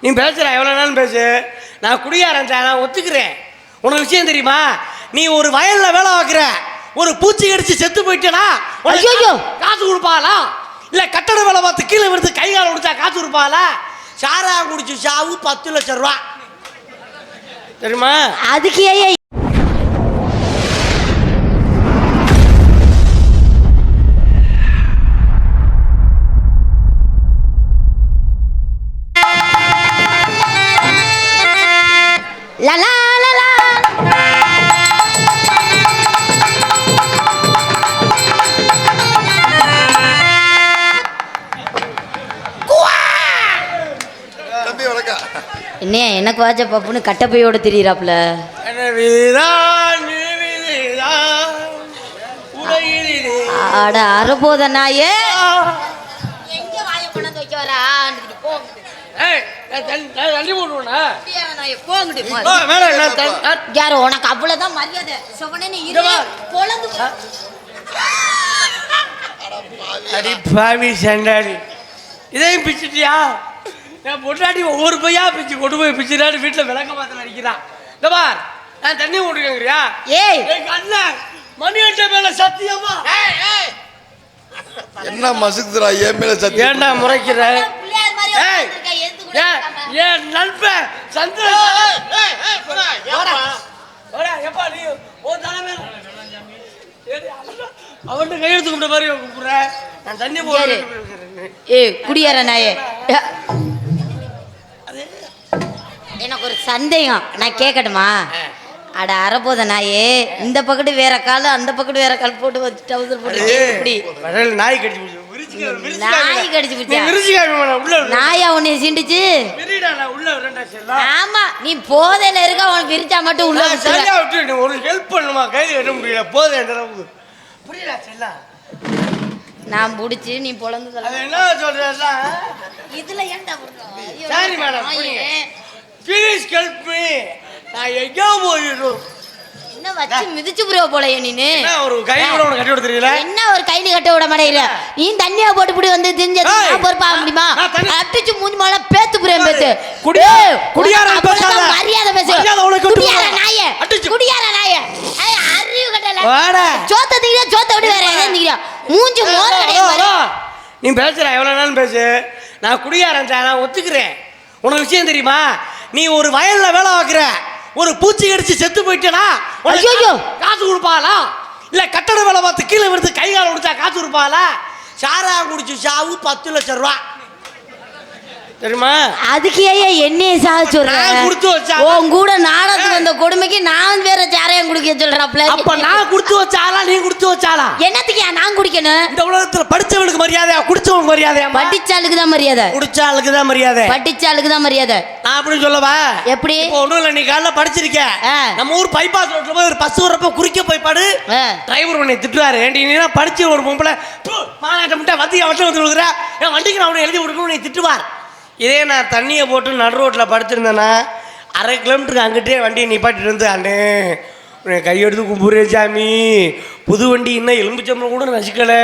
நீ பேசுற எவ்வளோ நாளும் பேசு. நான் குடியாரன் சார், நான் ஒத்துக்கிறேன். உனக்கு விஷயம் தெரியுமா? நீ ஒரு வயல்ல வேலை பார்க்குற, ஒரு பூச்சி கடிச்சு செத்து போயிட்டேனா காசு கொடுப்பாளா? இல்லை கட்டட வேலை பார்த்து கீழே விழுந்து கை கால கொடுத்தா காசு கொடுப்பாளா? சாரா குடிச்சு சாவு 10 லட்சம் ரூபா தெரியுமா? அதுக்கு ஏன் லலா லலா என்ன எனக்கு வாச்ச பப்புன்னு கட்டப்பையோட திரியிறாப்ல. அட அறபோத நாயே எங்க வாய கொண்டு வைக்க வரா? யாரோ உனக்கு அவ்வளவுதான் மரியாதை. இதையும் பிச்சுட்டியா? நான் பொட்டாட்டி ஒவ்வொரு பையா பிச்சு கொண்டு போய் பிச்சுடாடி வீட்டுல விளக்க மாத்திர அடிக்கிறான். நான் தண்ணி ஓட்டுக்கிறியா? ஏய் அண்ணன் மணி அட்டை மேல சத்தியமா என்ன மசுக்குறா? என் மேல சத்தியம் ஏன்டா முறைக்கிற? ஏன் நண்பன் சந்திரன் அவன்கிட்ட கையெழுத்து கும்பிட்ட மாதிரி கூப்பிடுற. நான் தண்ணி போடுறேன். ஏய் குடியார நாயே, எனக்கு ஒரு சந்தேகம், நான் கேட்கட்டுமா? அட அறபோத நாயே, இந்த பக்கத்து வேற கால் அந்த பக்கத்து வேற கால் போட்டு வச்சு டவுசர் போட்டு நாய் கடிச்சு நாய் கடிச்சு போச்சா? நாயா உன்னை சிண்டிச்சு? ஆமா, நீ போதையில இருக்க, உனக்கு விரிச்சா மட்டும் உள்ள விட்டு ஒரு ஹெல்ப் பண்ணுமா? கைது கட்ட முடியல போதை என்ற அளவுக்கு புரியல. செல்லா நான் புடிச்சு நீ பொழந்து என்ன சொல்ற? இதுல ஏன்டா சரி மேடம், ப்ளீஸ் ஹெல்ப் மீ. நான் எங்கோ போயிடும். என்ன வச்சு மிதிச்சு புரிய போலையே நீனு? ஒரு கையில கூட உனக்கு கட்டி விட தெரியல. என்ன ஒரு கையில கட்ட விட மாட்டேங்கிற? நீ தண்ணியா போட்டு புடி வந்து திஞ்சது நான் பொறுப்பா முடியுமா? அடிச்சு மூஞ்சி மேல பேத்து புரியம் பேத்து. குடியார பேசாத, மரியாதை பேசு. குடியார நாயே, குடியார நாயே, அறிவு கட்டல. வாடா சோத்த திங்க, சோத்த விட்டு வேற எதை திங்க? மூஞ்சி மோர கடைய பாரு. நீ பேசுற எவ்வளவு நாளும் பேசு. நான் குடியாரன் சார், நான் ஒத்துக்கிறேன். உனக்கு விஷயம் தெரியுமா? நீ ஒரு வயல்ல வேலை பார்க்குற, ஒரு பூச்சி கடிச்சு செத்து போயிட்டேனா காசு கொடுப்பாளா? இல்ல கட்டட வேலை பார்த்து கீழே விழுந்து கை கால கொடுத்தா காசு கொடுப்பாளா? சாரா குடிச்சு சாவு 10 லட்சம் ரூபா தெரியுமா? அதுக்கு ஏன் என்னைய சாக சொல்ற? குடுத்து வச்சா உன் கூட நாடகத்துக்கு வந்த கொடுமைக்கு நான் வேற சாரையும் குடிக்க சொல்றாப்ல. அப்ப நான் குடுத்து வச்சாலா நீ குடுத்து வச்சாலா? என்னத்துக்கு நான் குடிக்கணும்? இந்த உலகத்துல படிச்சவனுக்கு மரியாதையா, குடிச்சவனுக்கு மரியாதையா? படிச்சாளுக்கு தான் மரியாதை, குடிச்சாளுக்கு தான் மரியாதை, படிச்சாளுக்கு தான் மரியாதை. நான் அப்படின்னு சொல்லவா? எப்படி? இப்போ ஒண்ணும் இல்ல, நீ காலைல படிச்சிருக்க, நம்ம ஊர் பைபாஸ் ரோட்ல போய் ஒரு பஸ் வரப்ப குறுக்க போய் பாடு, டிரைவர் உன்னை திட்டுவாரு. ஏண்டி நீ படிச்சு ஒரு பொம்பளை மாநாட்டம் முட்டை வத்தி அவட்ட வந்து கொடுக்குற, என் வண்டிக்கு நான் அவனை எழுதி கொடுக்கணும், நீ திட்டுவார். இதே நான் தண்ணியை போட்டு நடு ரோட்டில் படுத்திருந்தேன்னா 1/2 கிலோமீட்டருக்கு அங்கிட்டே வண்டியை நிப்பாட்டிட்டு இருந்து, அண்ணே கையெடுத்து கும்புறே சாமி, புது வண்டி இன்னும் எலும்புச்சம்பளம் கூட நசிக்கலை,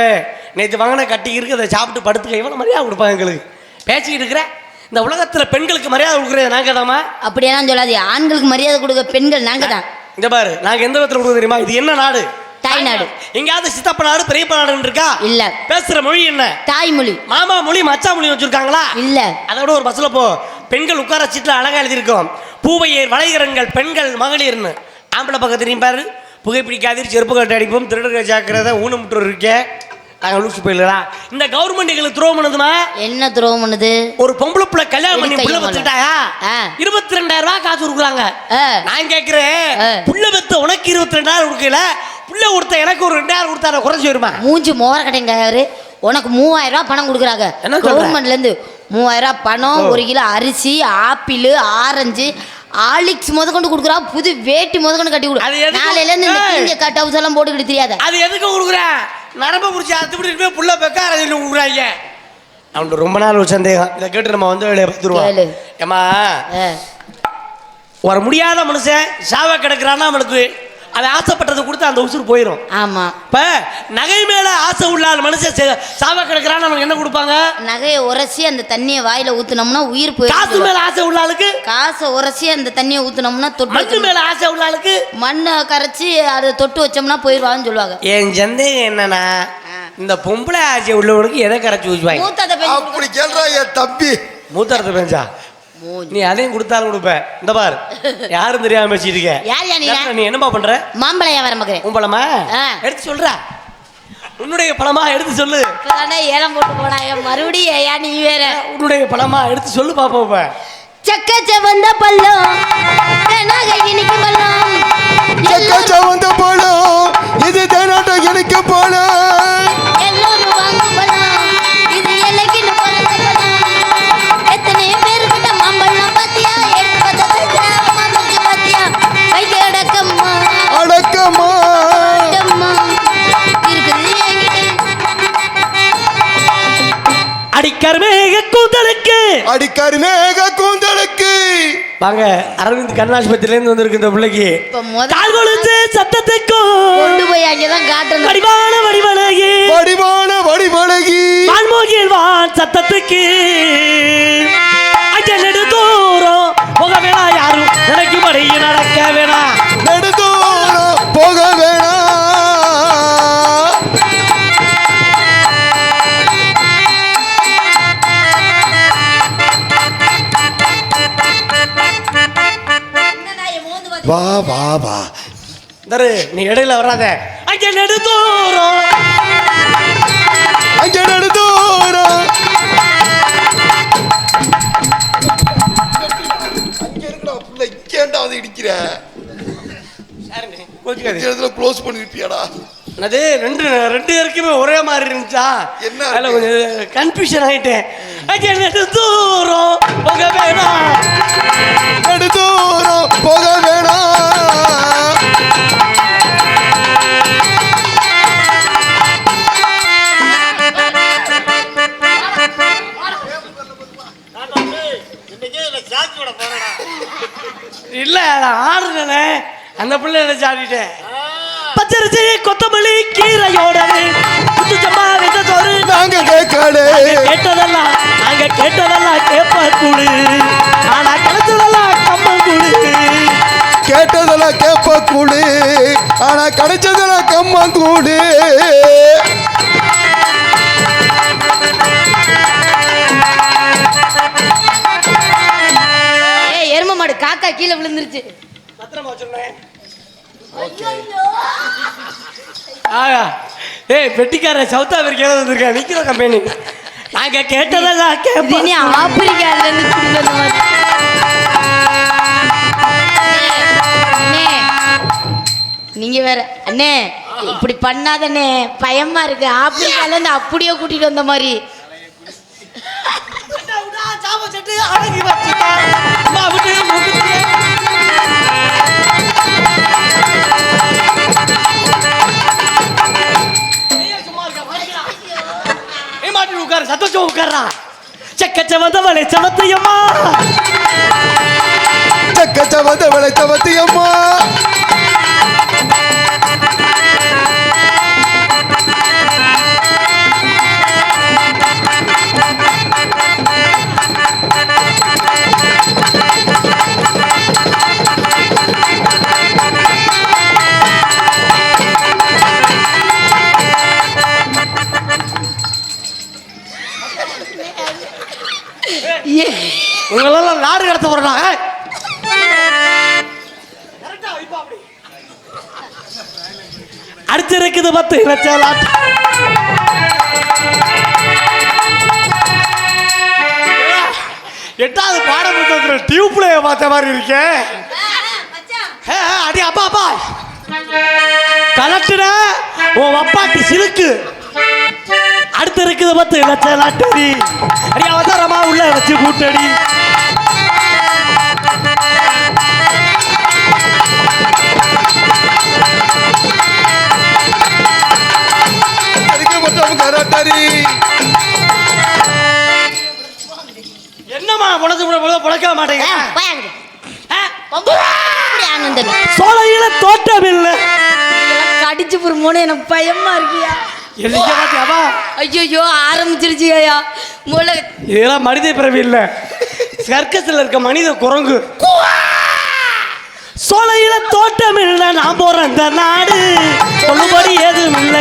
நேற்று வாங்கின கட்டி இருக்கு, அதை சாப்பிட்டு படுத்துக்க, இவ்வளோ மரியாதை கொடுப்பாங்க எங்களுக்கு. பேசிக்கிட்டு இருக்கிற இந்த உலகத்தில் பெண்களுக்கு மரியாதை கொடுக்குறது நாங்கள் தாமா? அப்படியெல்லாம் சொல்லாது, ஆண்களுக்கு மரியாதை கொடுக்க பெண்கள் நாங்கள் தான். இந்த பாரு, நாங்கள் எந்த விதத்தில் கொடுக்க தெரியுமா? இது என்ன நாடு? தாய்நாடு. எங்கயாவது சித்தப்ப நாடு பெரியப்ப நாடு இருக்கா? இல்ல. பேசுற மொழி என்ன? தாய்மொழி. மாமா மொழி மச்சா மொழி வச்சிருக்காங்களா? இல்ல. அதோட ஒரு பஸ்ல போ, பெண்கள் உட்கார சீட்ல அழகா எழுதி இருக்கும், பூவையர் வளைகரங்கள் பெண்கள் மகளிர்னு. ஆம்பளை பக்கத்துலையும் பாரு, புகைப்பிடிக்காதீர், செருப்பு கட்டு அடிப்போம், திருடுற ஜாக்கிரதை, ஊனமுட்டு இருக்கேன், நாங்கள் லூசு போயிடலாம். இந்த கவர்மெண்ட் எங்களுக்கு துரோகம் பண்ணுதுமா? என்ன துரோகம் பண்ணுது? ஒரு பொம்பளை பிள்ளை கல்யாணம் பண்ணி புள்ள பெத்துட்டாயா 22,000 ரூபாய் காசு கொடுக்குறாங்க. நான் கேட்கிறேன், புள்ள பெத்த உனக்கு 22,000 கொடுக்கல, புள்ள கொடுத்த எனக்கு ஒரு 2,000 கொடுத்தா குறைஞ்சி வருமா? மூஞ்சி மோர கடைங்க. உனக்கு 3,000 ரூபாய் பணம் கொடுக்குறாங்க கவர்மெண்ட்ல இருந்து. 3,000 ரூபாய் பணம், 1 கிலோ அரிசி, ஆப்பிள், ஆரஞ்சு, ஆலிக்ஸ் முத கொண்டு கொடுக்குறா, புது வேட்டி முத கொண்டு கட்டி கொடு. நாளையில இருந்து இந்த கிழிஞ்ச கட் ஹவுஸ் எல்லாம் போட்டுக்கிட்டு தெரியாத. அது எதுக்கு கொடுக்குற? நரம்ப பிடிச்சி அத்துப்படி போய் புள்ள பெக்கார கொடுக்குறாங்க. அவனுக்கு ரொம்ப நாள் ஒரு சந்தேகம், இதை கேட்டு நம்ம வந்து வேலையை பார்த்துருவோம். ஏமா, ஒரு முடியாத மனுஷன் சாவ கிடக்குறான்னா அவனுக்கு அவன் ஆசைப்பட்டதை கொடுத்து அந்த உசுறு போயிடும். ஆமா. இப்ப நகை மேல ஆசை உள்ள மனுஷன் சாவ கிடக்குறான்னு நமக்கு என்ன கொடுப்பாங்க? நகையை உரசி அந்த தண்ணியை வாயில ஊத்துனோம்னா உயிர் போயிடும். காசு மேல ஆசை உள்ள ஆளுக்கு காசை உரசி அந்த தண்ணியை ஊத்துனோம்னா மண்ணு மேல ஆசை உள்ள ஆளுக்கு மண்ணை கரைச்சி அதை தொட்டு வச்சோம்னா போயிடுவான்னு சொல்லுவாங்க. என் சந்தேகம் என்னன்னா இந்த பொம்பளை ஆசை உள்ளவனுக்கு எதை கரைச்சி ஊச்சுவாங்க? அப்படி கேள்றா என் தம்பி. மூத்தரத்தை பெஞ்சா நீ அதையும் கொடுத்தாலும் கொடுப்ப. இந்த பார் யாரும் தெரியாம பேசிட்டு இருக்க. நீ என்னமா பண்ற? மாம்பழையா வர மகன். உன் பழமா எடுத்து சொல்ற? உன்னுடைய பழமா எடுத்து சொல்லு. ஏலம் போட்டு போனாங்க மறுபடியும். ஏயா நீ வேற உன்னுடைய பழமா எடுத்து சொல்லு பாப்போம். சக்க செவந்த பள்ளம் இன்னைக்கு பள்ளம் சக்க செவந்த பழம் இது தேனாட்ட எனக்கு பழம் எல்லோரும் வாங்க பழம் இது எல்லைக்குன்னு பிறந்த பழம். எத்தனை பேருக்கிட்ட மாம்பழம் பாத்தியா? எடுத்து பார்த்தா பாத்தியா? வைக்க அடக்கம்மா அடக்கமா இருக்குது அடிக்கருமேக கூந்தலுக்கு அடிக்கருமேக கூந்தலுக்கு வாங்க. அரவிந்த் கண்ணாஸ்பத்திரில இருந்து வந்திருக்கு இந்த பிள்ளைக்கு. கால் கொலுசு சத்தத்துக்கும் கொண்டு போய் அங்கதான் காட்டணும். வடிவான வடிவழகி வடிவான வடிவழகி வான்மோகில் வான் சத்தத்துக்கு அஞ்சல் நெடு தூரம் போக வேணா. யாரும் நினைக்கும் படி நடக்க வேணா. நெடுதூரம் போக வேணா. வா வா வா தரு நீ இடையில வராத. அங்க நெடு தூரம் அங்க நெடுதூரம் அங்க இருக்கடா புள்ள இங்கேண்டா வந்து இடிக்கிற. க்ளோஸ் பண்ணிருப்பியாடா? அது ரெண்டு பேருக்குமே ஒரே மாதிரி இருந்துச்சா? என்ன அதில் கொஞ்சம் கன்ஃபியூஷன் ஆகிட்டேன். அங்கே நெடு தூரம் போக வேணாம். நெடுதூரம் போக வேணாம். இல்ல நான் ஆடுறேனே அந்த பிள்ளை நினைச்சு ஆடிட்டேன். பச்சரிசி கொத்தமல்லி கீரையோட குத்துச்சம்பா விதத்தோடு நாங்க கேட்கலே கேட்டதெல்லாம் நாங்க கேட்டதெல்லாம் கேப்ப கூடு. ஆனா கிடைச்சதெல்லாம் கம்மன் கூடு. கேட்டதெல்லாம் கேப்ப கூடு. ஆனா கிடைச்சதெல்லாம் கம்மன் கூடு. எரும மாடு காக்கா கீழே விழுந்துருச்சு. பத்திரமா சொன்னேன். ஏய் பெட்டிக்கார சவுத் ஆப்பிரிக்கால வந்திருக்கா நிக்கிற கம்பெனி. நாங்க கேட்டதெல்லாம் கேப்போம். ஆப்பிரிக்கால இருந்து நீங்க வேற அண்ணே இப்படி பண்ணாதண்ணே பயமா இருக்கு. ஆப்பிரிக்கால இருந்து அப்படியே கூட்டிட்டு வந்த மாதிரி. உட்கார சத்தோஷம் உட்கார்றா. செக்கச்சவந்தவளை சமத்தையம்மா செக்கச்சவந்தவளை சமத்தையம்மா உங்களெல்லாம் நாடு கடத்த போறாங்க. அடுத்து இருக்குது 10 லட்சம் லாட். எட்டாவது பாட புத்தகத்தில் டியூப்ல பார்த்த மாதிரி இருக்கேன். அடி அப்பா அப்பா கலட்டுற உன் அப்பாட்டி சிலுக்கு. அடுத்து இருக்குது 10 லட்சம் லாட்டரி. அடி அவசரமா உள்ள வச்சு கூட்டடி. என்னமா புழக்க மாட்டேங்க. சோலையில தோட்டமில்லை காஞ்சிபுரம் போன எனக்கு பயமா இருக்கியா எல்லையா பாத்தியாவா ஐயோ ஆரம்பிச்சிருச்சியா மூளை இதெல்லாம் மனித பிறவி இல்ல சர்க்கஸ்ல இருக்க மனித குரங்கு சோலையில தோட்டம் இல்ல நான் போற அந்த நாடு சொல்லுபடி ஏதும் இல்ல